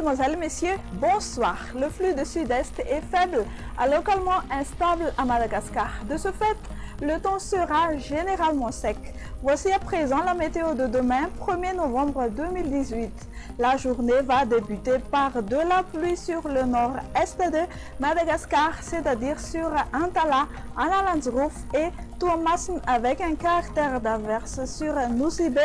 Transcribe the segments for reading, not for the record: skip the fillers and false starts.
Mesdemoiselles, Messieurs, bonsoir. Le flux de sud-est est faible, localement instable à Madagascar. De ce fait, le temps sera généralement sec. Voici à présent la météo de demain, 1er novembre 2018. La journée va débuter par de la pluie sur le nord-est de Madagascar, c'est-à-dire sur Antala, Analandsroof et Tuamasin, avec un caractère d'averse sur Nosy Be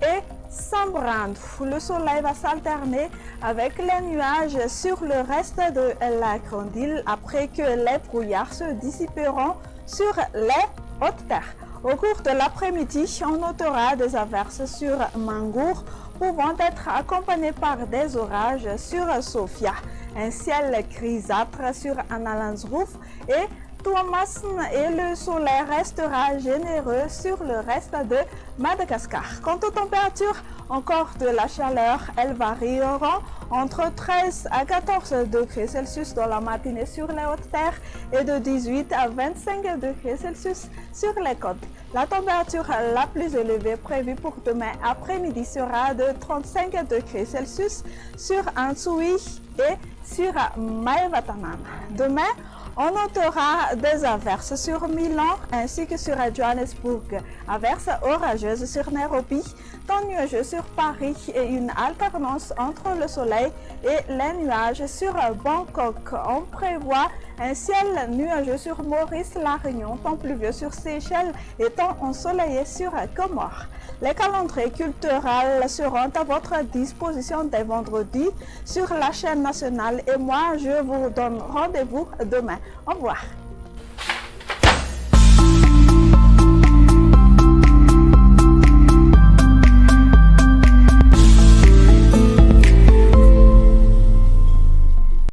et Sambrand. Le soleil va s'alterner avec les nuages sur le reste de la grande île après que les brouillards se dissiperont sur les hautes terres. Au cours de l'après-midi, on notera des averses sur Mangour pouvant être accompagnées par des orages sur Sofia, un ciel grisâtre sur Analandsroof et Tuamasin, et le soleil restera généreux sur le reste de Madagascar. Quant aux températures, encore de la chaleur, elles varieront entre 13 à 14 degrés Celsius dans la matinée sur les hautes terres et de 18 à 25 degrés Celsius sur les côtes. La température la plus élevée prévue pour demain après-midi sera de 35 degrés Celsius sur Antsui et sur Maevatanana. Demain, on notera des averses sur Milan ainsi que sur Johannesburg, averses orageuses sur Nairobi, temps nuageux sur Paris et une alternance entre le soleil et les nuages sur Bangkok. On prévoit un ciel nuageux sur Maurice, La Réunion, temps pluvieux sur Seychelles et temps ensoleillé sur Comores. Les calendriers culturels seront à votre disposition dès vendredi sur la chaîne nationale et moi je vous donne rendez-vous demain. Au revoir.